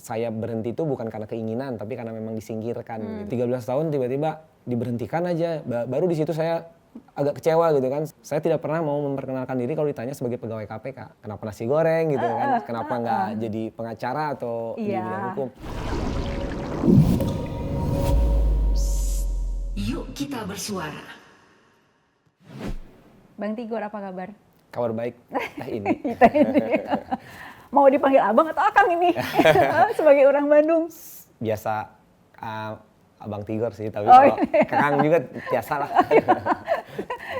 saya berhenti itu bukan karena keinginan, tapi karena memang disingkirkan. Gitu. 13 tahun tiba-tiba diberhentikan aja, baru di situ saya agak kecewa gitu kan. Saya tidak pernah mau memperkenalkan diri kalau ditanya sebagai pegawai KPK. Kenapa nasi goreng gitu kan, kenapa nggak jadi pengacara atau di bidang hukum. Yuk kita bersuara. Bang Tigor, apa kabar? Kabar baik, ini. Mau dipanggil abang atau akang ini? Sebagai orang Bandung. Biasa Abang Tigor sih, tapi kalau Kakang juga biasa lah.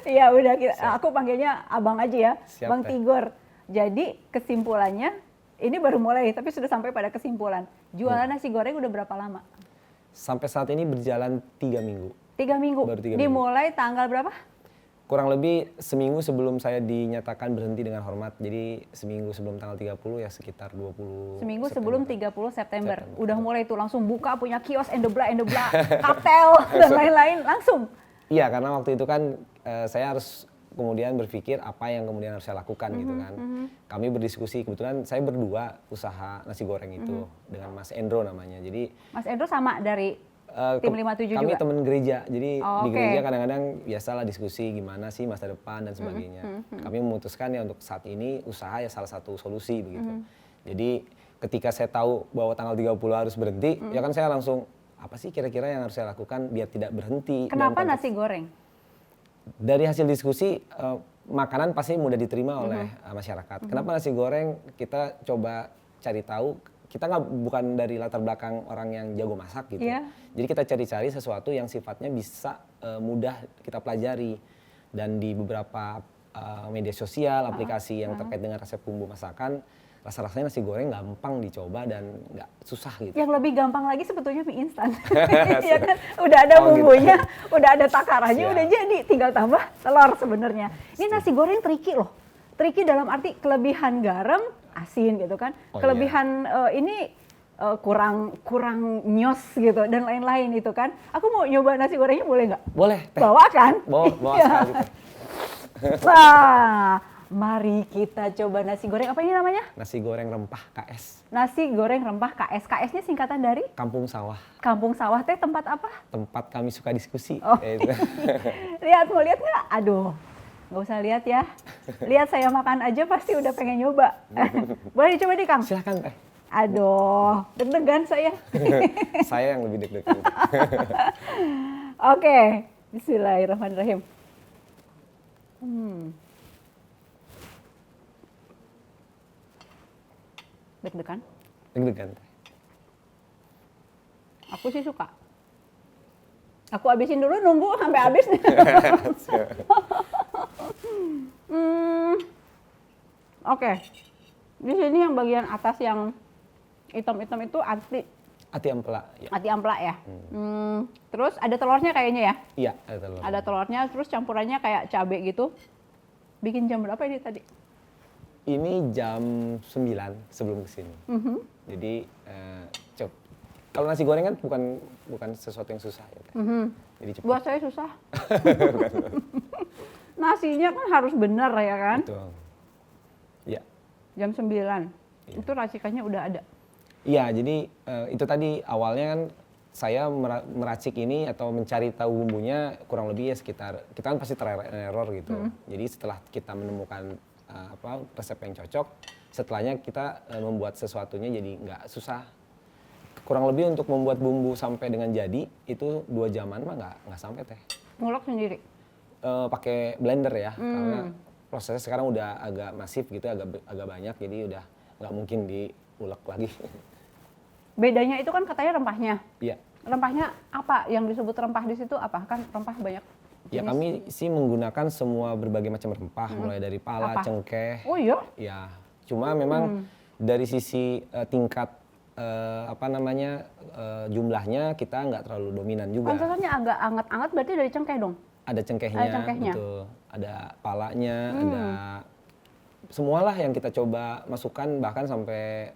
Iya udah, aku panggilnya abang aja ya. Siap, Bang Tigor. Jadi kesimpulannya, ini baru mulai tapi sudah sampai pada kesimpulan. Jualan nasi goreng udah berapa lama? Sampai saat ini berjalan 3 minggu. 3 minggu? Baru 3 minggu. Dimulai tanggal berapa? Kurang lebih seminggu sebelum saya dinyatakan berhenti dengan hormat. Jadi seminggu sebelum tanggal 30 ya sekitar 20 Seminggu September. sebelum 30 September. Udah mulai tuh langsung buka punya kios endebla, kaptel dan lain-lain langsung. Iya, karena waktu itu kan saya harus kemudian berpikir apa yang kemudian harus saya lakukan gitu kan. Kami berdiskusi, kebetulan saya berdua usaha nasi goreng itu dengan Mas Endro namanya. Jadi Mas Endro sama dari tim 57 kami juga? teman gereja, jadi Oh, di oke. gereja kadang-kadang biasalah diskusi gimana sih masa depan dan sebagainya. Kami memutuskan ya untuk saat ini usaha ya salah satu solusi begitu. Jadi ketika saya tahu bahwa tanggal 30 harus berhenti, ya kan saya langsung apa sih kira-kira yang harus saya lakukan biar tidak berhenti. Kenapa dalam konteks- nasi goreng? Dari hasil diskusi, makanan pasti mudah diterima oleh masyarakat. Kenapa nasi goreng? Kita coba cari tahu. Kita bukan dari latar belakang orang yang jago masak gitu. Iya. Jadi kita cari-cari sesuatu yang sifatnya bisa mudah kita pelajari. Dan di beberapa media sosial, aplikasi yang terkait dengan resep bumbu masakan, rasa-rasanya nasi goreng gampang dicoba dan nggak susah gitu. Yang lebih gampang lagi sebetulnya mie instan. Ya kan, udah ada bumbunya, udah ada takarannya, Siap. udah jadi, tinggal tambah telur sebenarnya. Ini nasi goreng tricky loh. Tricky dalam arti kelebihan garam, asin gitu kan. Oh, Kelebihan ini kurang nyos gitu dan lain-lain itu kan. Aku mau nyoba nasi gorengnya boleh nggak? Boleh, Teh. Bawa kan? Bawa Iya. sekali, Teh. Wah, mari kita coba nasi goreng. Apa ini namanya? Nasi goreng rempah KS. Nasi goreng rempah KS. KS-nya singkatan dari? Kampung Sawah. Kampung Sawah teh tempat apa? Tempat kami suka diskusi. Oh. Gitu. Lihat, mau lihat nggak? Aduh, nggak usah lihat ya. Lihat saya makan aja pasti udah pengen nyoba. Boleh dicoba nih, Kang? Silahkan, Teh. Aduh, deg-degan saya. Saya yang lebih deg-degan. Oke, bismillahirrahmanirrahim. Deg-degan? Deg-degan, Teh. Aku sih suka. Aku habisin dulu, nunggu sampai habis. Oke. Di sini yang bagian atas yang hitam-hitam itu Ati ampela. Ya. ati ampela ya. Terus ada telurnya kayaknya ya. Iya, ada telur. Ada telurnya, terus campurannya kayak cabe gitu. Bikin jam berapa ini tadi? Ini jam 9 sebelum kesini. Jadi kalau nasi goreng kan bukan sesuatu yang susah ya, Teh. Jadi cepat. Buat saya susah. Nasinya kan harus benar ya kan? Betul. Iya. Jam 9. Itu racikannya udah ada. Iya, jadi itu tadi awalnya kan saya meracik ini atau mencari tahu bumbunya kurang lebih ya sekitar, kita kan pasti trial and error gitu. Jadi setelah kita menemukan resep yang cocok, setelahnya kita membuat sesuatunya jadi nggak susah. Kurang lebih untuk membuat bumbu sampai dengan jadi itu 2 jaman mah nggak sampai, Teh. Ngulek sendiri. Pakai blender ya, karena prosesnya sekarang udah agak masif gitu, agak banyak, jadi udah nggak mungkin diulek lagi. Bedanya itu kan katanya rempahnya. Iya. Rempahnya apa? Yang disebut rempah di situ apa? Kan rempah banyak. Ya jenis. kami sih menggunakan semua berbagai macam rempah, mulai dari pala, Apa? cengkeh. Oh iya? Ya, cuma memang dari sisi tingkat jumlahnya kita nggak terlalu dominan juga. Pantasannya agak anget-anget berarti dari cengkeh dong? Ada cengkehnya, Ada cengkehnya. betul. Ada palanya, ada semualah yang kita coba masukkan, bahkan sampai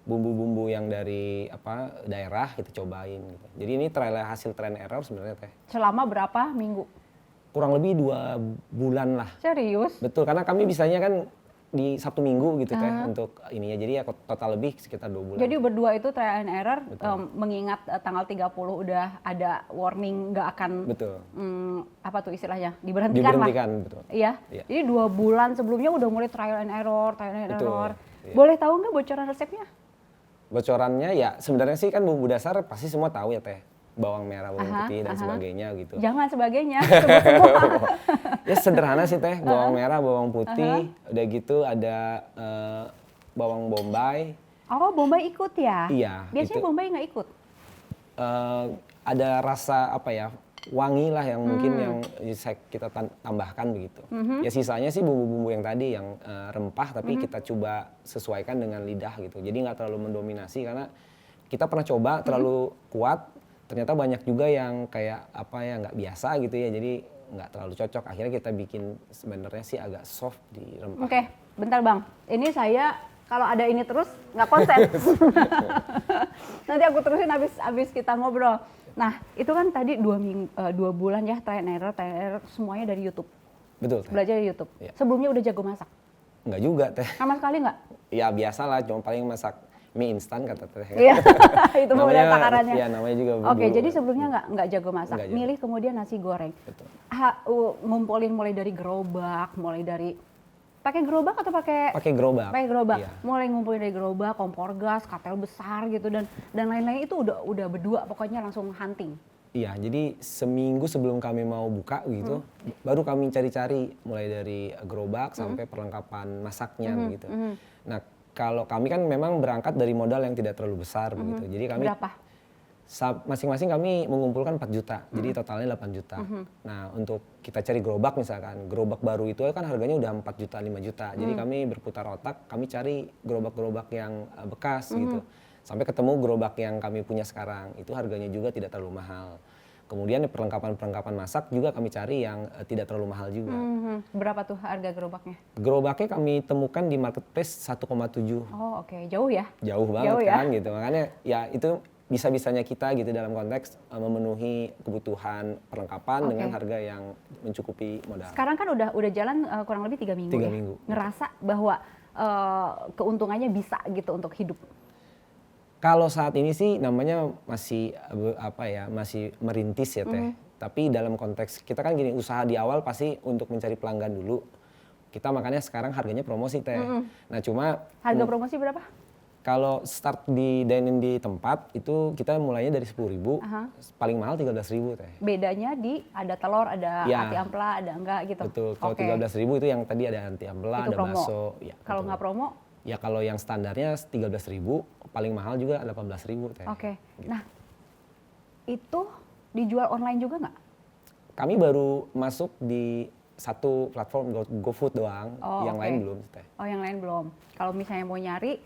bumbu-bumbu yang dari daerah kita cobain gitu. Jadi ini hasil trial and error sebenarnya, Teh. Selama berapa minggu? Kurang lebih 2 bulan lah. Serius? Betul, karena kami bisanya kan di Sabtu Minggu gitu teh untuk ininya. Jadi ya total lebih sekitar 2 bulan. Jadi berdua itu trial and error, mengingat tanggal 30 udah ada warning nggak akan Betul. apa tuh istilahnya, diberhentikan lah. Betul. Iya. Iya. Jadi 2 bulan sebelumnya udah mulai trial and error, Betul, iya. Boleh tahu nggak bocoran resepnya? Bocorannya ya sebenarnya sih kan bumbu dasar pasti semua tahu ya teh. Bawang merah, bawang putih dan sebagainya gitu. Jangan sebagainya, sebut semua. Ya sederhana sih teh, bawang merah, bawang putih, udah gitu ada bawang bombay. Oh, Bombay ikut ya? Iya. Biasanya itu, Bombay nggak ikut? ada rasa apa ya, wangi lah yang mungkin yang kita tambahkan begitu. Ya sisanya sih bumbu-bumbu yang tadi yang rempah tapi kita coba sesuaikan dengan lidah gitu. Jadi nggak terlalu mendominasi karena kita pernah coba terlalu kuat, ternyata banyak juga yang kayak apa ya nggak biasa gitu ya. Jadi nggak terlalu cocok. Akhirnya kita bikin sebenarnya sih agak soft di rempah. Oke, bentar Bang. Ini saya kalau ada ini terus nggak konsen. Nanti aku terusin abis kita ngobrol. Nah, itu kan tadi 2 bulan ya trial and error semuanya dari YouTube. Betul teh. Belajar dari YouTube. Iya. Sebelumnya udah jago masak? Nggak juga teh. Sama sekali nggak? Ya biasa lah, cuma paling masak mie instan kata teh. Iya, itu modal takarannya. Iya namanya juga. Oke, jadi sebelumnya nggak jago masak. Nggak jago. Milih kemudian nasi goreng. Betul. Ngumpulin mulai dari gerobak, mulai dari pakai gerobak atau pakai gerobak. pakai gerobak. Iya. Mulai ngumpulin dari gerobak, kompor gas, katel besar gitu dan lain-lain itu udah berdua pokoknya langsung hunting. Iya, jadi seminggu sebelum kami mau buka gitu, baru kami cari-cari mulai dari gerobak sampai perlengkapan masaknya begitu. Nah, kalau kami kan memang berangkat dari modal yang tidak terlalu besar begitu. Jadi kami Berapa? masing-masing kami mengumpulkan 4 juta. Jadi totalnya 8 juta. Nah, untuk kita cari gerobak misalkan, gerobak baru itu kan harganya udah 4 juta, 5 juta. Jadi kami berputar otak, kami cari gerobak-gerobak yang bekas gitu. Sampai ketemu gerobak yang kami punya sekarang. Itu harganya juga tidak terlalu mahal. Kemudian perlengkapan-perlengkapan masak juga kami cari yang tidak terlalu mahal juga. Berapa tuh harga gerobaknya? Gerobaknya kami temukan di marketplace 1,7. Oh, oke. Jauh ya? Jauh banget Jauh ya? kan gitu. Makanya ya itu bisa-bisanya kita gitu dalam konteks memenuhi kebutuhan perlengkapan dengan harga yang mencukupi modal. Sekarang kan udah jalan kurang lebih 3 minggu 3 ya? minggu. Ngerasa bahwa keuntungannya bisa gitu untuk hidup? Kalau saat ini sih namanya masih masih merintis ya teh. Tapi dalam konteks kita kan gini, usaha di awal pasti untuk mencari pelanggan dulu. Kita makanya sekarang harganya promosi teh. Nah cuma Harga promosi berapa? kalau start di dine-in di tempat itu kita mulainya dari 10.000, paling mahal 13.000 teh. Bedanya di ada telur, ada Ya. ati ampela, ada enggak gitu? Betul, kalau Oke. 13.000 itu yang tadi ada anti ampela, Itu ada promo. bakso. Ya, Kalau betul. nggak promo? Ya kalau yang standarnya 13.000, paling mahal juga 18.000 teh. Oke. Gitu. Nah, itu dijual online juga nggak? Kami baru masuk di satu platform GoFood doang, Oh, yang oke. lain belum teh. Oh, yang lain belum. Kalau misalnya mau nyari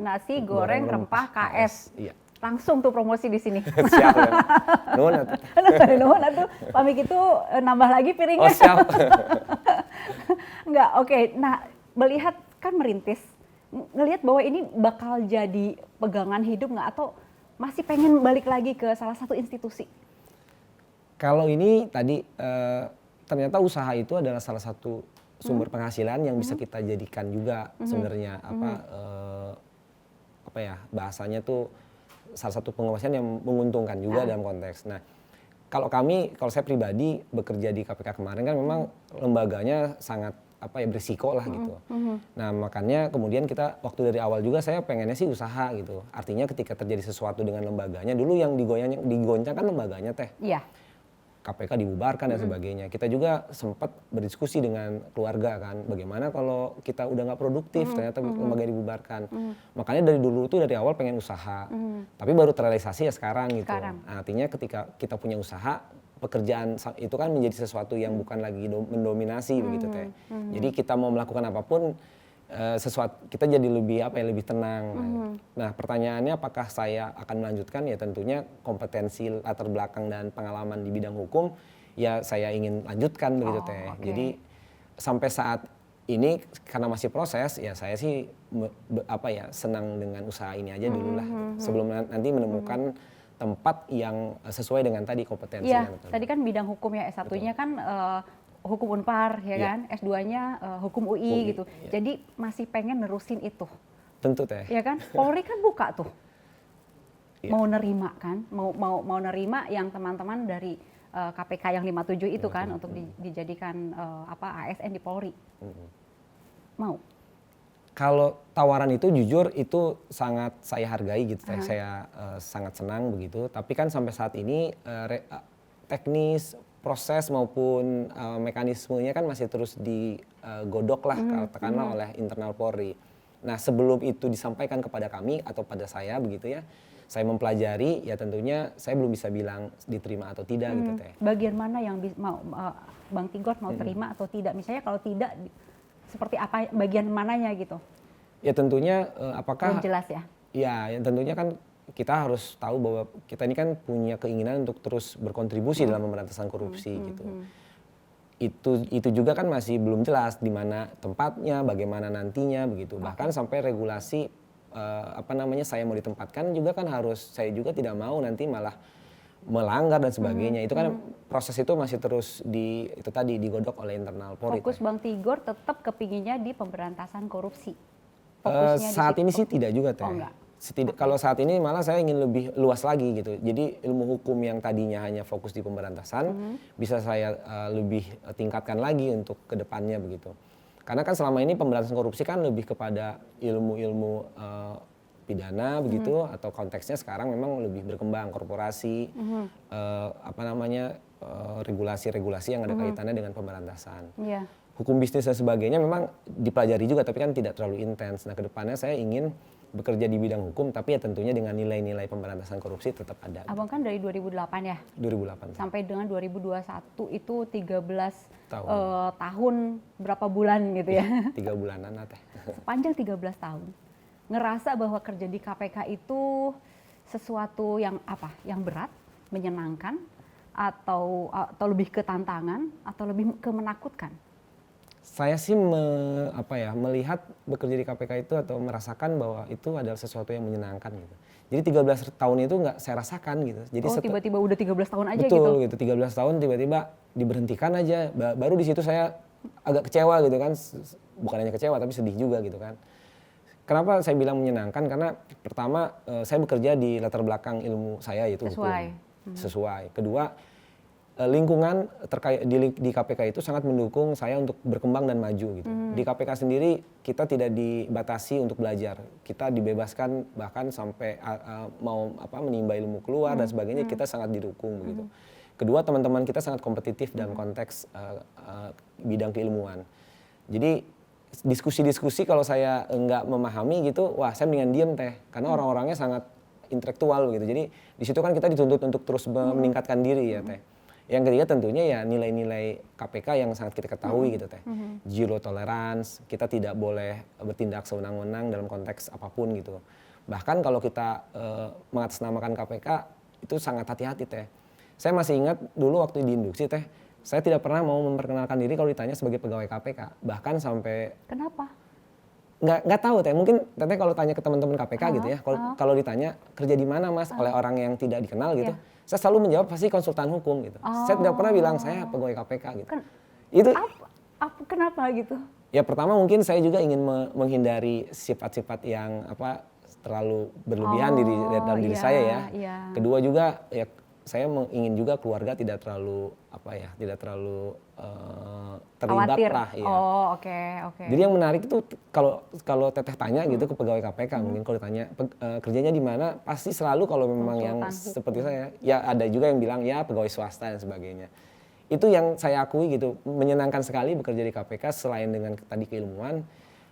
nasi goreng rempah KS, Iya. langsung tuh promosi di sini. Siap ya. Nuhun atuh. Nuhun atuh, pamik itu nambah lagi piringnya. Oh siap. Enggak, oke. Nah, melihat kan merintis, ngelihat bahwa ini bakal jadi pegangan hidup nggak atau masih pengen balik lagi ke salah satu institusi? Kalau ini tadi ternyata usaha itu adalah salah satu sumber penghasilan yang bisa kita jadikan juga sebenarnya apa ya bahasanya tuh salah satu penghasilan yang menguntungkan juga dalam konteks. Nah, kalau saya pribadi bekerja di KPK kemarin kan memang lembaganya sangat berisiko lah gitu. Nah makanya kemudian kita waktu dari awal juga saya pengennya sih usaha gitu. Artinya ketika terjadi sesuatu dengan lembaganya, dulu yang digoncang kan lembaganya teh. Iya. KPK dibubarkan dan sebagainya. Kita juga sempat berdiskusi dengan keluarga kan, bagaimana kalau kita udah nggak produktif, ternyata lembaga dibubarkan. Makanya dari dulu tuh dari awal pengen usaha, tapi baru terrealisasi ya sekarang gitu. Nah, artinya ketika kita punya usaha, pekerjaan itu kan menjadi sesuatu yang bukan lagi mendominasi begitu teh. Jadi kita mau melakukan apapun kita jadi lebih tenang. Nah, pertanyaannya apakah saya akan melanjutkan? Ya tentunya kompetensi latar belakang dan pengalaman di bidang hukum ya saya ingin lanjutkan begitu teh. Oke. Jadi sampai saat ini karena masih proses ya saya sih senang dengan usaha ini aja dulu lah sebelum nanti menemukan tempat yang sesuai dengan tadi kompetensi. Iya, tadi kan bidang hukum ya S1-nya kan hukum Unpar ya Iya. kan, S2-nya hukum UI UI, gitu. iya. Jadi masih pengen nerusin itu. Tentu teh. Ya kan? Polri kan buka tuh. Iya. Mau nerima kan? Mau nerima yang teman-teman dari KPK yang 57 itu kan untuk dijadikan ASN di Polri. Mau. Kalau tawaran itu jujur itu sangat saya hargai gitu, teh. Saya sangat senang begitu. Tapi kan sampai saat ini teknis, proses maupun mekanismenya kan masih terus digodok lah katakanlah oleh internal Polri. Nah sebelum itu disampaikan kepada kami atau pada saya begitu ya, saya mempelajari ya tentunya saya belum bisa bilang diterima atau tidak gitu teh. Bagian mana yang mau Bang Tigor mau terima atau tidak? Misalnya kalau tidak seperti apa bagian mananya gitu? Ya tentunya apakah Belum jelas ya? ya tentunya kan kita harus tahu bahwa kita ini kan punya keinginan untuk terus berkontribusi dalam pemberantasan korupsi gitu. Itu juga kan masih belum jelas di mana tempatnya, bagaimana nantinya begitu. Bahkan sampai regulasi saya mau ditempatkan juga kan harus, saya juga tidak mau nanti malah melanggar dan sebagainya. Itu kan proses itu masih terus digodok oleh internal Polri. Fokus Bang Tigor tetap kepinginnya di pemberantasan korupsi. Saat ini sih tidak juga teh. Oh, enggak. Kalau saat ini malah saya ingin lebih luas lagi gitu. Jadi ilmu hukum yang tadinya hanya fokus di pemberantasan bisa saya lebih tingkatkan lagi untuk kedepannya begitu. Karena kan selama ini pemberantasan korupsi kan lebih kepada ilmu-ilmu pidana begitu atau konteksnya sekarang memang lebih berkembang korporasi regulasi-regulasi yang ada kaitannya dengan pemberantasan. Iya. Hukum bisnis dan sebagainya memang dipelajari juga tapi kan tidak terlalu intens. Nah kedepannya saya ingin bekerja di bidang hukum tapi ya tentunya dengan nilai-nilai pemberantasan korupsi tetap ada. Abang kan dari 2008 ya? 2008. Sampai dengan 2021 itu 13 Tahun. tahun berapa bulan gitu ya? 3 bulanan lah teh. Sepanjang 13 tahun. Ngerasa bahwa kerja di KPK itu sesuatu yang yang berat, menyenangkan, atau lebih ke tantangan, atau lebih ke menakutkan? Saya sih melihat bekerja di KPK itu atau merasakan bahwa itu adalah sesuatu yang menyenangkan gitu. Jadi 13 tahun itu nggak saya rasakan gitu. Jadi tiba-tiba udah 13 tahun aja betul, gitu? Betul gitu, 13 tahun tiba-tiba diberhentikan aja. Baru di situ saya agak kecewa gitu kan. Bukan hanya kecewa tapi sedih juga gitu kan. Kenapa saya bilang menyenangkan? Karena pertama saya bekerja di latar belakang ilmu saya yaitu hukum. Sesuai. Kedua, lingkungan terkait di KPK itu sangat mendukung saya untuk berkembang dan maju gitu. Di KPK sendiri kita tidak dibatasi untuk belajar. Kita dibebaskan bahkan sampai menimba ilmu keluar dan sebagainya kita sangat didukung begitu. Kedua, teman-teman kita sangat kompetitif dalam konteks bidang keilmuan. Jadi diskusi-diskusi kalau saya nggak memahami gitu, wah saya mendingan diem teh karena orang-orangnya sangat intelektual gitu. Jadi di situ kan kita dituntut untuk terus meningkatkan diri ya teh. Yang ketiga tentunya ya nilai-nilai KPK yang sangat kita ketahui gitu teh. Zero tolerance, kita tidak boleh bertindak sewenang-wenang dalam konteks apapun gitu. Bahkan kalau kita mengatasnamakan KPK itu sangat hati-hati teh. Saya masih ingat dulu waktu di induksi teh, saya tidak pernah mau memperkenalkan diri kalau ditanya sebagai pegawai KPK. Bahkan sampai... Kenapa? Nggak tahu teh, mungkin teteh kalau tanya ke teman-teman KPK gitu ya, kalau ditanya kerja di mana mas oleh orang yang tidak dikenal gitu, saya selalu menjawab pasti konsultan hukum gitu. Saya tidak pernah bilang saya pegawai KPK gitu. Itu kenapa gitu? Ya pertama mungkin saya juga ingin menghindari sifat-sifat yang terlalu berlebihan dalam diri saya ya. Kedua juga ya saya ingin juga keluarga tidak terlalu terlibat khawatir lah ya. Oke. Jadi yang menarik itu kalau teteh tanya gitu ke pegawai KPK mungkin kalau ditanya kerjanya di mana pasti selalu kalau memang yang seperti saya ya ada juga yang bilang ya pegawai swasta dan sebagainya. Itu yang saya akui gitu, menyenangkan sekali bekerja di KPK selain dengan tadi keilmuan,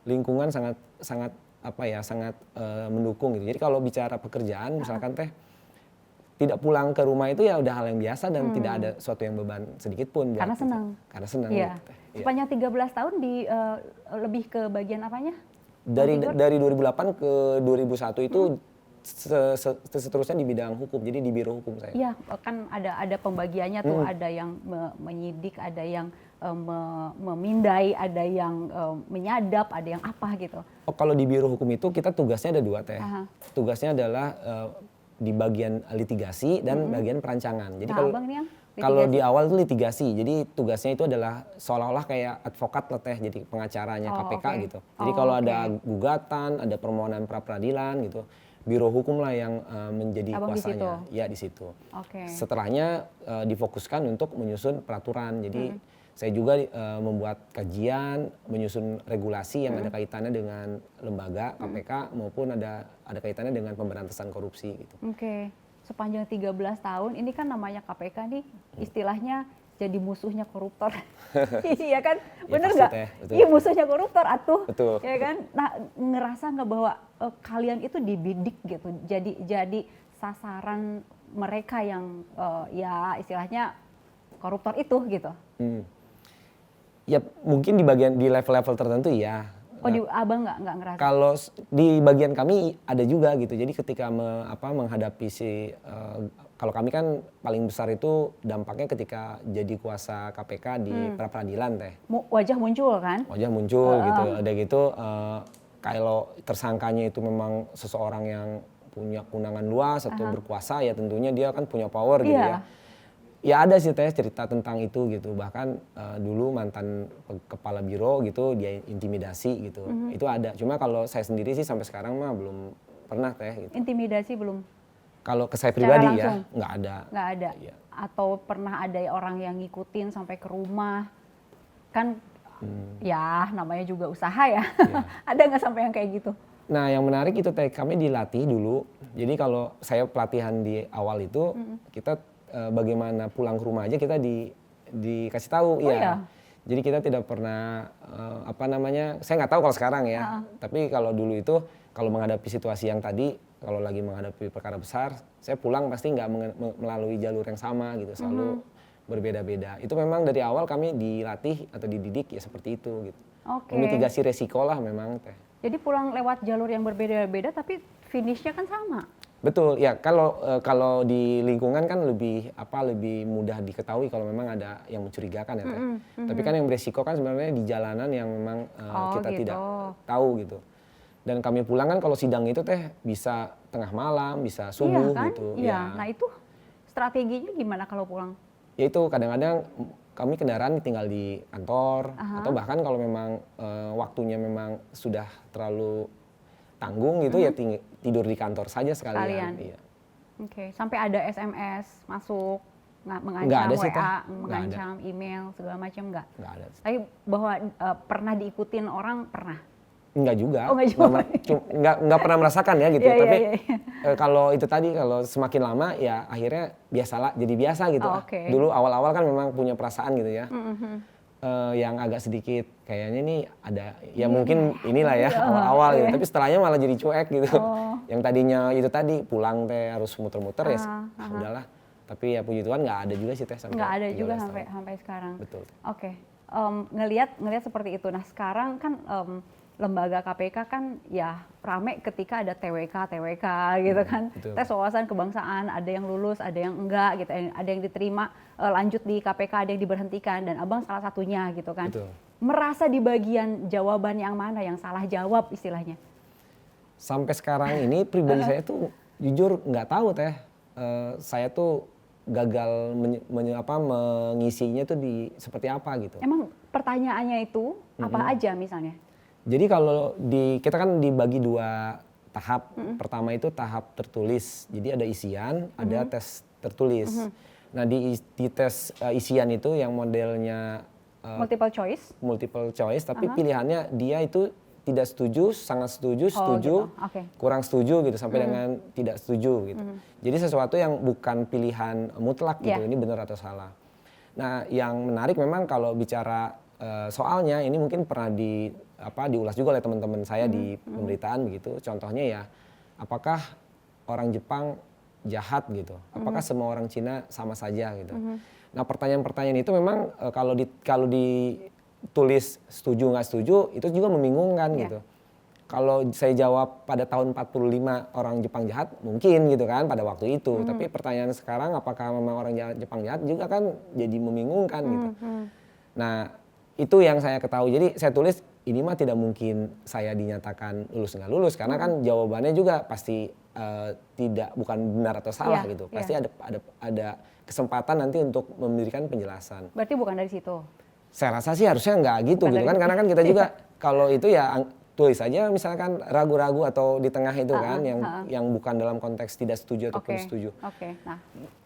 lingkungan sangat mendukung gitu. Jadi kalau bicara pekerjaan misalkan teh tidak pulang ke rumah itu ya udah hal yang biasa dan tidak ada suatu yang beban sedikit pun. Karena senang. Karena senang. Iya. Gitu. Sepanjang 13 tahun lebih ke bagian apanya? Dari 2008 ke 2001 itu seterusnya di bidang hukum, jadi di biro hukum saya. Iya, kan ada pembagiannya tuh, ada yang menyidik, ada yang memindai, ada yang menyadap, ada yang apa gitu. Oh, kalau di biro hukum itu kita tugasnya ada 2 teh. Tugasnya adalah di bagian litigasi dan bagian perancangan. Jadi kalau Abang ini yang Kalau di awal itu litigasi, jadi tugasnya itu adalah seolah-olah kayak advokat lah teh, jadi pengacaranya KPK gitu. Jadi kalau ada gugatan, ada permohonan pra peradilan gitu, Biro Hukum lah yang menjadi Abang kuasanya. di situ? Ya di situ. Oke. Setelahnya difokuskan untuk menyusun peraturan. Jadi saya juga membuat kajian, menyusun regulasi yang ada kaitannya dengan lembaga KPK maupun ada kaitannya dengan pemberantasan korupsi gitu. Oke. Sepanjang 13 tahun ini kan namanya KPK nih istilahnya jadi musuhnya koruptor. Iya kan? Bener nggak? Iya musuhnya koruptor atuh. Betul. Ya kan? Nah ngerasa nggak bahwa kalian itu dibidik gitu, jadi sasaran mereka yang ya istilahnya koruptor itu gitu. Ya mungkin di level-level tertentu ya. Oh di abang nggak ngerasa? Kalau di bagian kami ada juga gitu. Jadi ketika menghadapi kalau kami kan paling besar itu dampaknya ketika jadi kuasa KPK di pra peradilan teh. Wajah muncul kan? Wajah muncul gitu. Ada gitu kalau tersangkanya itu memang seseorang yang punya kewenangan luas atau berkuasa ya tentunya dia kan punya power gitu ya. Ya ada sih teh cerita tentang itu gitu. Bahkan dulu mantan kepala biro gitu dia intimidasi gitu. Itu ada. Cuma kalau saya sendiri sih sampai sekarang mah belum pernah teh gitu. Intimidasi belum? Kalau ke saya pribadi langsung? Ya nggak ada. Nggak ada? Ya. Atau pernah ada orang yang ngikutin sampai ke rumah? Kan ya namanya juga usaha ya. Ada nggak sampai yang kayak gitu? Nah yang menarik itu teh kami dilatih dulu. Jadi kalau saya pelatihan di awal itu kita bagaimana pulang ke rumah aja kita dikasih tahu ya. Jadi kita tidak pernah saya nggak tahu kalau sekarang ya. Tapi kalau dulu itu kalau menghadapi situasi yang tadi, kalau lagi menghadapi perkara besar, saya pulang pasti nggak melalui jalur yang sama gitu, selalu berbeda-beda. Itu memang dari awal kami dilatih atau dididik ya seperti itu gitu. Memitigasi resiko lah memang teh. Jadi pulang lewat jalur yang berbeda-beda tapi finishnya kan sama. Betul ya, kalau di lingkungan kan lebih mudah diketahui kalau memang ada yang mencurigakan ya teh. Tapi kan yang beresiko kan sebenarnya di jalanan yang memang kita gitu. tidak tahu gitu. Dan kami pulang kan kalau sidang itu teh bisa tengah malam, bisa subuh kan? gitu. Iya. Ya. Nah itu strateginya gimana kalau pulang? Ya itu kadang-kadang kami kendaraan tinggal di kantor atau bahkan kalau memang waktunya memang sudah terlalu tanggung gitu ya tidur di kantor saja sekalian. Iya. Oke, sampai ada SMS masuk mengancam nggak ada WA, sih, mengancam email segala macam nggak? Nggak ada. Tapi bahwa pernah diikutin orang pernah? Enggak juga. Oh, enggak juga. Nggak pernah merasakan ya gitu. Tapi kalau itu tadi kalau semakin lama ya akhirnya jadi biasa gitu. Dulu awal-awal kan memang punya perasaan gitu ya. Yang agak sedikit kayaknya nih ada ya mungkin inilah ya awal-awal gitu. Tapi setelahnya malah jadi cuek gitu. Yang tadinya itu tadi pulang teh harus muter-muter ya udahlah. Tapi ya puji Tuhan nggak ada juga sih teh sampai. Nggak ada juga sampai sekarang. Betul. Oke. Ngelihat seperti itu. Nah sekarang kan lembaga KPK kan ya rame ketika ada TWK gitu kan. Tes wawasan kebangsaan, ada yang lulus, ada yang enggak gitu, ada yang diterima lanjut di KPK, ada yang diberhentikan dan abang salah satunya gitu kan. Betul. Merasa di bagian jawaban yang mana yang salah jawab istilahnya? Sampai sekarang ini pribadi saya tuh jujur nggak tahu teh. Saya tuh gagal mengisinya tuh seperti apa gitu. Emang pertanyaannya itu apa aja misalnya? Jadi kalau kita kan dibagi 2 tahap. Pertama itu tahap tertulis. Jadi ada isian, ada tes tertulis. Nah di tes isian itu yang modelnya multiple choice, tapi pilihannya dia itu tidak setuju, sangat setuju, setuju, kurang setuju gitu sampai dengan tidak setuju gitu. Jadi sesuatu yang bukan pilihan mutlak gitu. Ini benar atau salah. Nah yang menarik memang kalau bicara soalnya ini mungkin pernah diulas juga oleh teman-teman saya di pemberitaan begitu. Contohnya ya, apakah orang Jepang jahat gitu? Apakah semua orang Cina sama saja gitu? Nah pertanyaan-pertanyaan itu memang kalau ditulis setuju nggak setuju itu juga membingungkan gitu. Kalau saya jawab pada tahun 45 orang Jepang jahat mungkin gitu kan pada waktu itu. Tapi pertanyaan sekarang apakah memang orang Jepang jahat juga kan jadi membingungkan gitu. Nah Itu yang saya ketahui. Jadi saya tulis ini mah tidak mungkin saya dinyatakan lulus nggak lulus karena kan jawabannya juga pasti bukan benar atau salah Iya, gitu. iya. Pasti ada kesempatan nanti untuk memberikan penjelasan. Berarti bukan dari situ. Saya rasa sih harusnya nggak gitu Bukan gitu dari kan situ. karena kan kita juga kalau itu ya tulis aja misalkan ragu-ragu atau di tengah itu kan yang bukan dalam konteks tidak setuju ataupun setuju. Oke. Nah,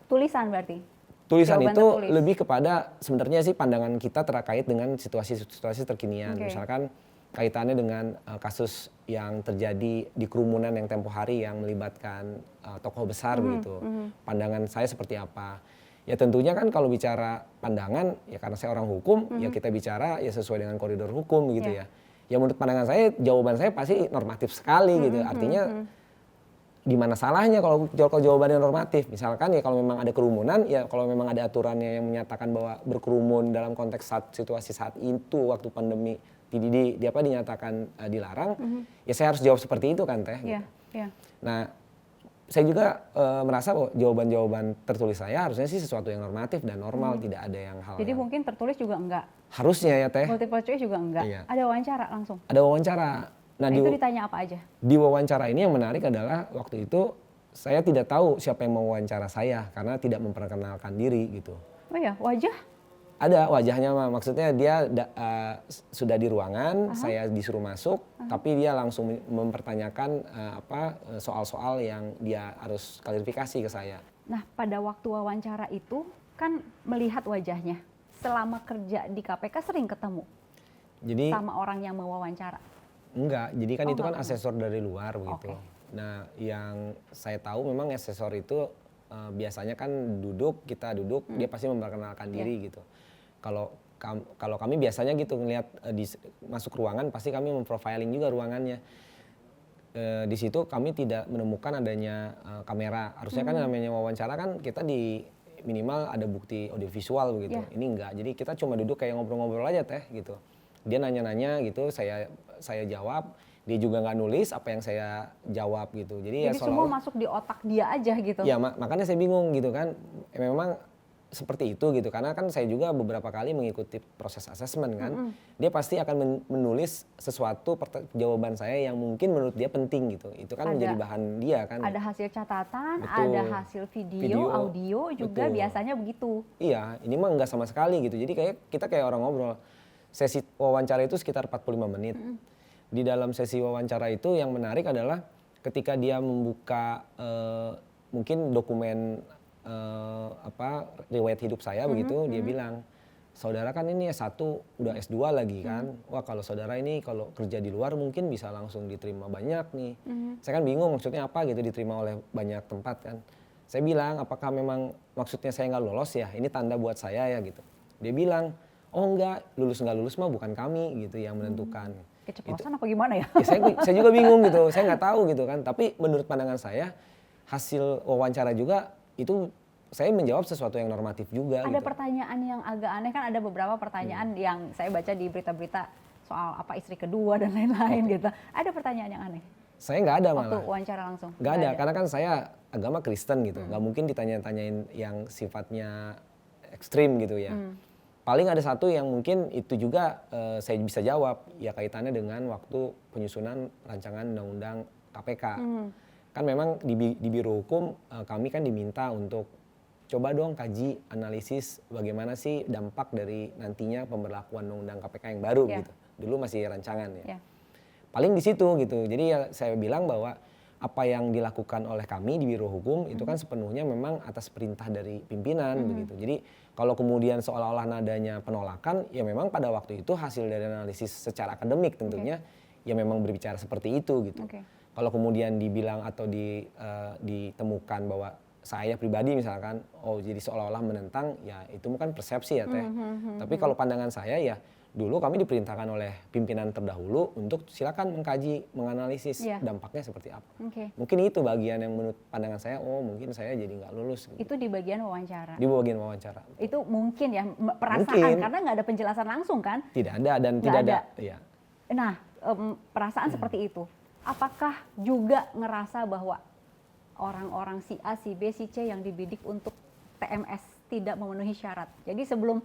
tulisan berarti. Tulisan Jawaban itu tertulis. lebih kepada sebenarnya sih pandangan kita terkait dengan situasi-situasi terkinian. Oke. Misalkan kaitannya dengan kasus yang terjadi di kerumunan yang tempo hari yang melibatkan tokoh besar begitu. Pandangan saya seperti apa? Ya tentunya kan kalau bicara pandangan ya karena saya orang hukum ya kita bicara ya sesuai dengan koridor hukum gitu ya. Ya menurut pandangan saya jawaban saya pasti normatif sekali gitu. Artinya di mana salahnya kalau jawabannya normatif? Misalkan ya kalau memang ada kerumunan, ya kalau memang ada aturannya yang menyatakan bahwa berkerumun dalam konteks situasi saat itu waktu pandemi dinyatakan dilarang, ya saya harus jawab seperti itu kan teh. Iya, Gitu. iya. Nah, saya juga merasa bahwa jawaban-jawaban tertulis saya harusnya sih sesuatu yang normatif dan normal, tidak ada yang hal Jadi yang mungkin tertulis juga enggak. harusnya ya teh. Multiple choice juga enggak. Iya. Ada wawancara langsung. Ada wawancara. Nah, itu ditanya apa aja? Di wawancara ini yang menarik adalah waktu itu saya tidak tahu siapa yang mau wawancara saya karena tidak memperkenalkan diri gitu. Oh ya, wajah? Ada wajahnya mah, maksudnya dia sudah di ruangan, saya disuruh masuk, tapi dia langsung mempertanyakan soal-soal yang dia harus klarifikasi ke saya. Nah, pada waktu wawancara itu kan melihat wajahnya. Selama kerja di KPK sering ketemu Jadi sama orang yang mewawancara. enggak, jadi kan Oh, itu kan enggak. asesor dari luar begitu. Oke. Nah, yang saya tahu memang asesor itu biasanya kan kita duduk, dia pasti memperkenalkan diri gitu. Kalau kami biasanya gitu ngelihat masuk ruangan pasti kami memprofiling juga ruangannya. Di situ kami tidak menemukan adanya kamera. Harusnya kan namanya wawancara kan kita di minimal ada bukti audiovisual begitu. Yeah. Ini enggak. Jadi kita cuma duduk kayak ngobrol-ngobrol aja teh gitu. Dia nanya-nanya gitu, saya jawab. Dia juga nggak nulis apa yang saya jawab gitu. Jadi ya semua seolah-olah masuk di otak dia aja gitu. ya makanya saya bingung gitu kan. Memang seperti itu gitu karena kan saya juga beberapa kali mengikuti proses asesmen kan. Dia pasti akan menulis sesuatu jawaban saya yang mungkin menurut dia penting gitu. Itu kan menjadi bahan dia kan. Ada hasil catatan, Betul. ada hasil video, audio juga betul. biasanya begitu. Iya, ini mah nggak sama sekali gitu. Jadi kita kayak orang ngobrol. Sesi wawancara itu sekitar 45 menit. Di dalam sesi wawancara itu yang menarik adalah ketika dia membuka mungkin dokumen riwayat hidup saya begitu, dia bilang, saudara kan ini S1 udah S2 lagi kan, wah kalau saudara ini kalau kerja di luar mungkin bisa langsung diterima banyak nih. Saya kan bingung maksudnya apa gitu diterima oleh banyak tempat kan. Saya bilang apakah memang maksudnya saya nggak lolos ya, ini tanda buat saya ya gitu. Dia bilang, oh enggak, lulus nggak lulus mah bukan kami gitu yang menentukan. Keceplosan apa gimana ya? Ya, saya juga bingung gitu, saya nggak tahu gitu kan. Tapi menurut pandangan saya hasil wawancara juga itu saya menjawab sesuatu yang normatif juga. Ada gitu. pertanyaan yang agak aneh kan, ada beberapa pertanyaan yang saya baca di berita-berita soal apa istri kedua dan lain-lain gitu. Ada pertanyaan yang aneh? Saya nggak ada Waktu malah. wawancara langsung? Nggak ada, karena kan saya agama Kristen gitu. Nggak mungkin ditanya-tanyain yang sifatnya ekstrim gitu ya. Paling ada satu yang mungkin itu juga saya bisa jawab, ya kaitannya dengan waktu penyusunan rancangan undang-undang KPK. Kan memang di Biro Hukum kami kan diminta untuk coba dong kaji analisis bagaimana sih dampak dari nantinya pemberlakuan undang-undang KPK yang baru gitu. Dulu masih rancangan ya. Paling di situ gitu. Jadi ya saya bilang bahwa apa yang dilakukan oleh kami di Biro Hukum itu kan sepenuhnya memang atas perintah dari pimpinan begitu. Jadi kalau kemudian seolah-olah nadanya penolakan, ya memang pada waktu itu hasil dari analisis secara akademik tentunya ya memang berbicara seperti itu gitu. Kalau kemudian dibilang atau ditemukan bahwa saya pribadi misalkan, oh jadi seolah-olah menentang, ya itu bukan persepsi ya teh. Tapi kalau pandangan saya ya dulu kami diperintahkan oleh pimpinan terdahulu untuk silakan mengkaji, menganalisis dampaknya seperti apa. Mungkin itu bagian yang menurut pandangan saya, oh mungkin saya jadi nggak lulus. Gitu. Itu di bagian wawancara? Di bagian wawancara. Itu mungkin ya perasaan, mungkin. karena nggak ada penjelasan langsung kan? Tidak ada dan Nggak tidak ada. Ya. Nah, perasaan seperti itu, apakah juga ngerasa bahwa orang-orang si A, si B, si C yang dibidik untuk TMS tidak memenuhi syarat. Jadi sebelum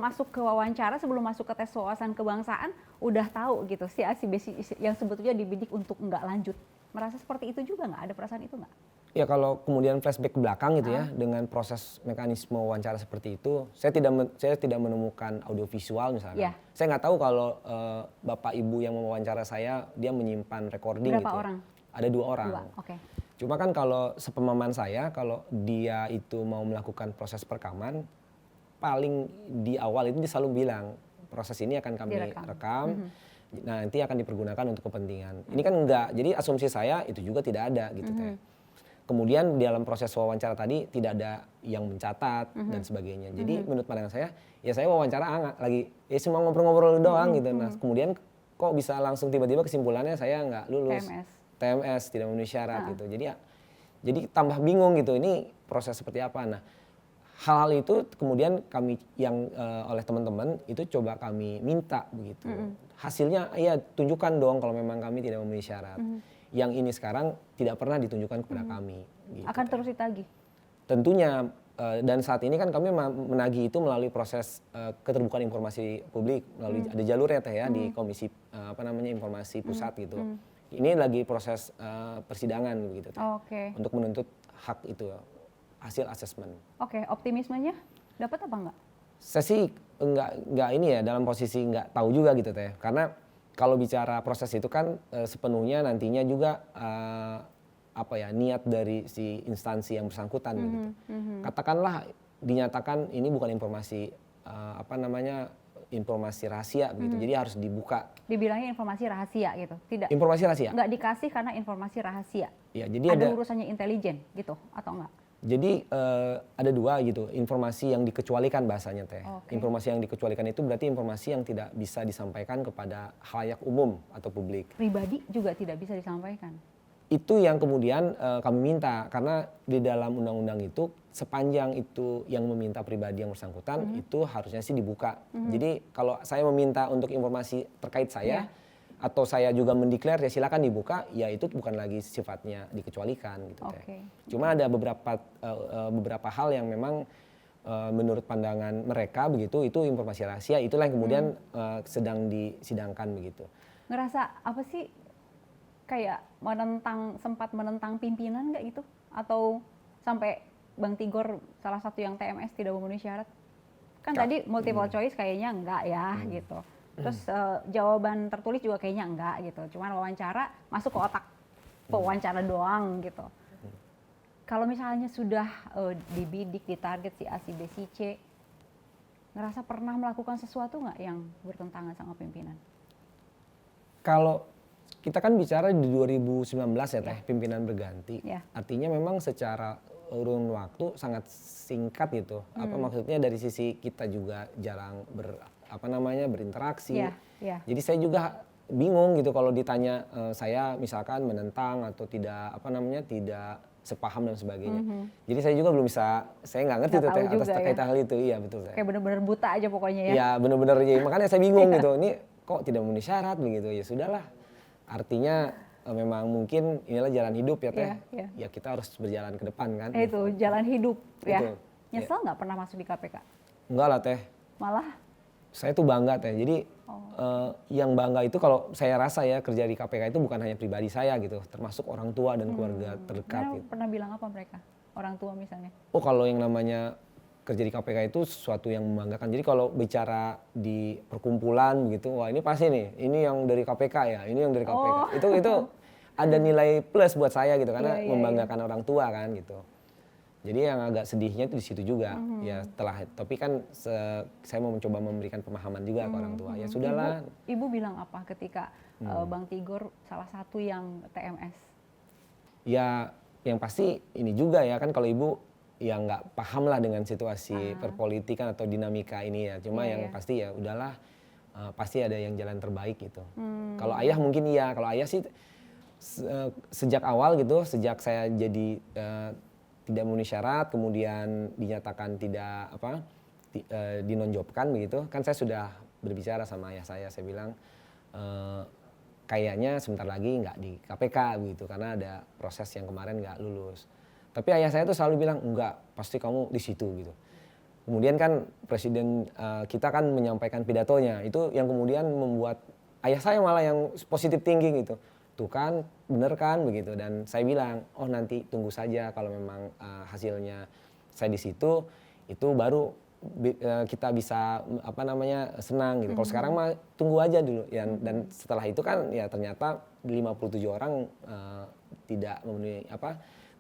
masuk ke wawancara, sebelum masuk ke tes wawasan kebangsaan, udah tahu gitu si A si B yang sebetulnya dibidik untuk nggak lanjut. Merasa seperti itu juga nggak? Ada perasaan itu nggak? Ya kalau kemudian flashback ke belakang gitu ya, dengan proses mekanisme wawancara seperti itu, saya tidak menemukan audiovisual misalnya. Saya nggak tahu kalau bapak ibu yang mewawancara saya dia menyimpan recording. Berapa gitu. orang? Ada 2 orang. Oke. Cuma kan kalau sepemahaman saya, kalau dia itu mau melakukan proses perekaman, paling di awal itu dia selalu bilang proses ini akan kami rekam. Nah, nanti akan dipergunakan untuk kepentingan. Ini kan enggak, jadi asumsi saya itu juga tidak ada gitu teh. Kemudian dalam proses wawancara tadi tidak ada yang mencatat dan sebagainya. Jadi menurut pandangan saya, ya saya wawancara lagi, ya cuma ngobrol-ngobrol doang gitu. Nah kemudian kok bisa langsung tiba-tiba kesimpulannya saya nggak lulus. TMS tidak memenuhi syarat gitu. Jadi tambah bingung gitu, ini proses seperti apa. Nah hal-hal itu kemudian kami yang oleh teman-teman itu coba kami minta begitu. Hasilnya ya tunjukkan dong kalau memang kami tidak memenuhi syarat. Yang ini sekarang tidak pernah ditunjukkan kepada kami. Gitu. Akan terus ditagih? Tentunya, dan saat ini kan kami menagih itu melalui proses keterbukaan informasi publik, melalui ada jalurnya teh ya di Komisi Informasi Pusat gitu. Ini lagi proses persidangan begitu teh. Untuk menuntut hak itu hasil asesmen. Optimismenya dapat apa enggak? Saya sih enggak ini ya, dalam posisi enggak tahu juga gitu teh. Karena kalau bicara proses itu kan sepenuhnya nantinya juga niat dari si instansi yang bersangkutan gitu. Katakanlah dinyatakan ini bukan informasi informasi rahasia begitu. Jadi harus dibuka. Dibilangnya informasi rahasia gitu. Tidak. Informasi rahasia. Enggak dikasih karena informasi rahasia. Ya, jadi ada urusannya intelijen gitu atau enggak? Jadi ada 2 gitu, informasi yang dikecualikan bahasanya teh. Informasi yang dikecualikan itu berarti informasi yang tidak bisa disampaikan kepada khalayak umum atau publik. Pribadi juga tidak bisa disampaikan. Itu yang kemudian kami minta, karena di dalam undang-undang itu sepanjang itu yang meminta pribadi yang bersangkutan itu harusnya sih dibuka. Jadi kalau saya meminta untuk informasi terkait saya atau saya juga mendeklar ya silakan dibuka, ya itu bukan lagi sifatnya dikecualikan gitu teh. Cuma ada beberapa hal yang memang menurut pandangan mereka begitu itu informasi rahasia, itulah yang kemudian sedang disidangkan begitu. Ngerasa apa sih kayak sempat menentang pimpinan nggak gitu? Atau sampai Bang Tigor salah satu yang TMS tidak memenuhi syarat? Kan tadi multiple choice kayaknya enggak ya gitu. Terus jawaban tertulis juga kayaknya enggak gitu. Cuman wawancara masuk ke otak pewawancara doang gitu. Kalau misalnya sudah dibidik, ditarget si A, si B, si C, ngerasa pernah melakukan sesuatu nggak yang bertentangan sama pimpinan? Kalau kita kan bicara di 2019 ya teh, pimpinan berganti. Artinya memang secara urun waktu sangat singkat gitu. Apa maksudnya dari sisi kita juga jarang berinteraksi. Jadi saya juga bingung gitu kalau ditanya saya misalkan menentang atau tidak tidak sepaham dan sebagainya. Jadi saya juga belum bisa, saya nggak ngerti tuh teh atas terkait hal itu. Iya betul saya. Kayak bener-bener buta aja pokoknya ya. Iya bener-bener ya, makanya saya bingung gitu. Ini kok tidak memenuhi syarat begitu. Ya sudahlah. Artinya memang mungkin inilah jalan hidup ya teh. Ya kita harus berjalan ke depan kan. Itu jalan hidup ya. Betul. Nyesel nggak pernah masuk di KPK? Enggak lah teh. Malah? Saya tuh bangga teh. Jadi yang bangga itu kalau saya rasa ya kerja di KPK itu bukan hanya pribadi saya gitu, termasuk orang tua dan keluarga terdekat. Gitu. Pernah bilang apa mereka? Orang tua misalnya? Oh kalau yang namanya kerja di KPK itu sesuatu yang membanggakan. Jadi kalau bicara di perkumpulan gitu, wah ini pasti nih, ini yang dari KPK ya, ini yang dari KPK. Itu ada nilai plus buat saya gitu karena membanggakan orang tua kan gitu. Jadi yang agak sedihnya itu di situ juga ya tapi kan saya mau mencoba memberikan pemahaman juga ke orang tua. Ya sudahlah. Ibu bilang apa ketika Bang Tigor salah satu yang TMS? Ya yang pasti ini juga ya kan kalau ibu ya nggak paham lah dengan situasi perpolitikan atau dinamika ini ya. Cuma yang pasti ya udahlah pasti ada yang jalan terbaik gitu. Kalau ayah mungkin iya, kalau ayah sih sejak awal gitu, sejak saya jadi tidak memenuhi syarat, kemudian dinyatakan tidak dinonjobkan begitu, kan saya sudah berbicara sama ayah saya bilang kayaknya sebentar lagi nggak di KPK begitu karena ada proses yang kemarin nggak lulus. Tapi ayah saya tuh selalu bilang enggak, pasti kamu di situ gitu. kemudian kan presiden kita kan menyampaikan pidatonya, itu yang kemudian membuat ayah saya malah yang positif thinking gitu. Tuh kan, bener kan begitu. Dan saya bilang, oh nanti tunggu saja kalau memang hasilnya saya di situ, itu baru kita bisa senang gitu. Kalau sekarang mah tunggu aja dulu. Dan setelah itu kan ya ternyata 57 orang tidak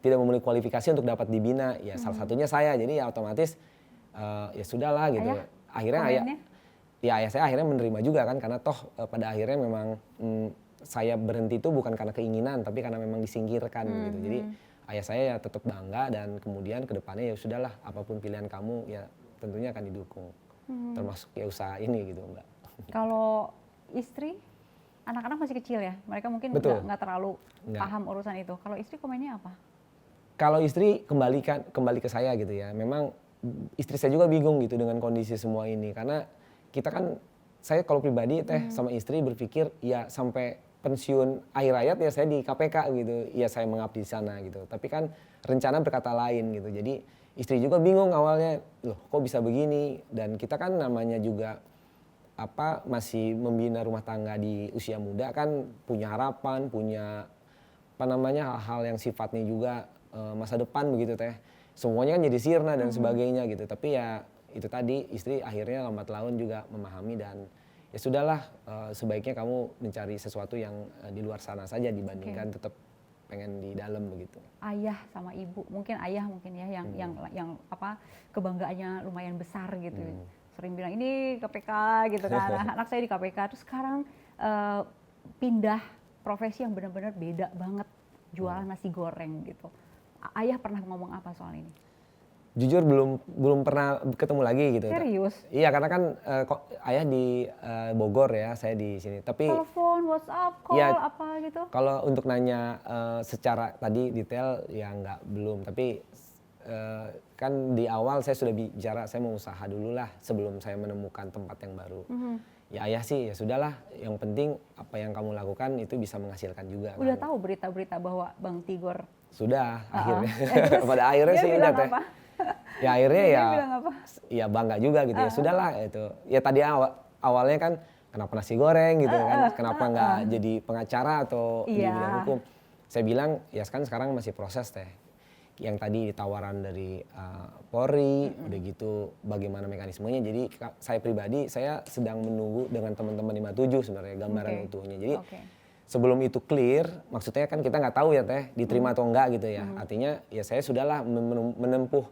memenuhi kualifikasi untuk dapat dibina. Ya salah satunya saya. Jadi ya otomatis ya sudahlah gitu. Akhirnya ayah saya akhirnya menerima juga kan, karena toh pada akhirnya memang saya berhenti itu bukan karena keinginan, tapi karena memang disingkirkan gitu. Jadi ayah saya ya tetap bangga, dan kemudian kedepannya ya sudahlah, apapun pilihan kamu ya tentunya akan didukung, termasuk ya usaha ini gitu Mbak. Kalau istri, anak-anak masih kecil ya, mereka mungkin nggak terlalu paham urusan itu. Kalau istri komennya apa? Kalau istri kembali ke saya gitu ya. Memang istri saya juga bingung gitu dengan kondisi semua ini, karena kita kan, saya kalau pribadi sama istri berpikir ya sampai pensiun akhir hayat ya saya di KPK gitu, ya saya mengabdi di sana gitu. Tapi kan rencana berkata lain gitu. Jadi istri juga bingung awalnya, loh kok bisa begini, dan kita kan namanya juga masih membina rumah tangga di usia muda kan, punya harapan, punya hal-hal yang sifatnya juga masa depan begitu teh. Semuanya kan jadi sirna dan sebagainya gitu. Tapi ya itu tadi, istri akhirnya lambat laun juga memahami, dan ya sudahlah, sebaiknya kamu mencari sesuatu yang di luar sana saja dibandingkan tetap pengen di dalam begitu. Ayah sama ibu, mungkin ayah ya yang kebanggaannya lumayan besar gitu. Sering bilang ini KPK gitu kan, anak saya di KPK, terus sekarang pindah profesi yang benar-benar beda banget, jualan nasi goreng gitu. Ayah pernah ngomong apa soal ini? Jujur belum pernah ketemu lagi gitu. Serius? Iya, karena kan ayah di Bogor ya, saya di sini. Tapi telepon, WhatsApp, call ya, apa gitu? Kalau untuk nanya secara tadi detail ya belum. Tapi kan di awal saya sudah bicara, saya mau usaha dulu lah sebelum saya menemukan tempat yang baru. Ya ayah sih ya sudahlah, yang penting apa yang kamu lakukan itu bisa menghasilkan juga. Udah tahu berita-berita bahwa Bang Tigor? Sudah, akhirnya. Pada akhirnya sih udah teh. Ya akhirnya ya bangga juga gitu ya, sudahlah itu. Ya tadi awalnya kan kenapa nasi goreng gitu kan, kenapa nggak jadi pengacara atau di bidang hukum. Saya bilang ya sekarang masih proses teh. Yang tadi tawaran dari Polri, udah gitu bagaimana mekanismenya. Jadi saya pribadi, saya sedang menunggu dengan teman-teman 57 sebenarnya gambaran utuhnya. Jadi sebelum itu clear, maksudnya kan kita nggak tahu ya teh, diterima atau enggak gitu ya. Artinya ya saya sudahlah menempuh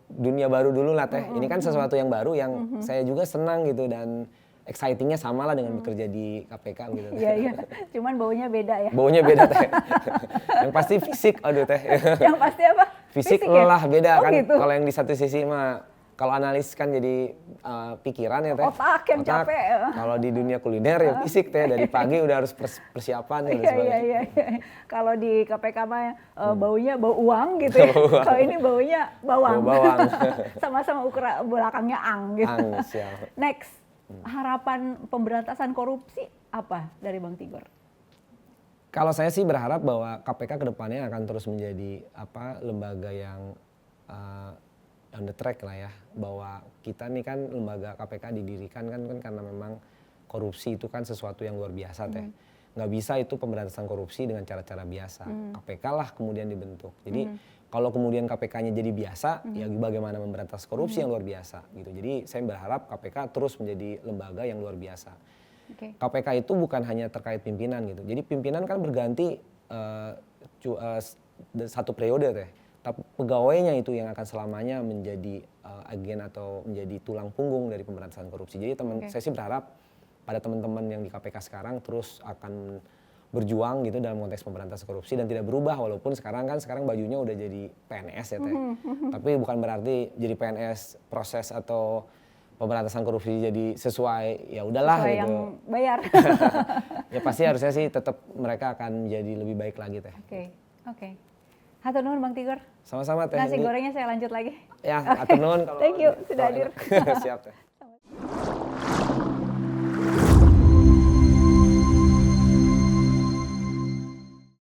dunia baru dulu lah teh. Ini kan sesuatu yang baru yang saya juga senang gitu, dan excitingnya sama lah dengan bekerja di KPK gitu. Iya, cuman baunya beda ya. Baunya beda teh. Yang pasti fisik, aduh teh. Yang pasti apa? Fisik lelah ya? Beda kan. Gitu. Kalau yang di satu sisi mah, kalau analis kan jadi pikiran ya teh. Otak yang capek. Kalau di dunia kuliner ya fisik teh, dari pagi udah harus persiapan gitu. Iya. Kalau di KPK mah baunya bau uang gitu ya. Kalau ini baunya bawang. Sama-sama ukuran belakangnya ang gitu. Ang, siap. Next, harapan pemberantasan korupsi apa dari Bang Tigor? Kalau saya sih berharap bahwa KPK kedepannya akan terus menjadi lembaga yang on the track lah ya, bahwa kita nih kan lembaga KPK didirikan kan karena memang korupsi itu kan sesuatu yang luar biasa teh. Nggak bisa itu pemberantasan korupsi dengan cara-cara biasa. KPK lah kemudian dibentuk. Jadi kalau kemudian KPK-nya jadi biasa, ya bagaimana memberantas korupsi yang luar biasa gitu. Jadi saya berharap KPK terus menjadi lembaga yang luar biasa. KPK itu bukan hanya terkait pimpinan gitu. Jadi pimpinan kan berganti satu periode teh. Tapi pegawainya itu yang akan selamanya menjadi agen atau menjadi tulang punggung dari pemberantasan korupsi. Jadi saya sih berharap pada teman-teman yang di KPK sekarang terus akan berjuang gitu dalam konteks pemberantasan korupsi dan tidak berubah, walaupun sekarang bajunya udah jadi PNS ya teh. Tapi bukan berarti jadi PNS proses atau pemberantasan korupsi jadi sesuai, ya udahlah sesuai gitu. Yang bayar. Ya pasti harusnya sih tetap mereka akan menjadi lebih baik lagi teh. Oke. Hatur nuhun Bang Tigor. Sama-sama teh. Nasi gorengnya saya lanjut lagi. Ya, hatur nuhun. Thank you sudah hadir. Siap teh.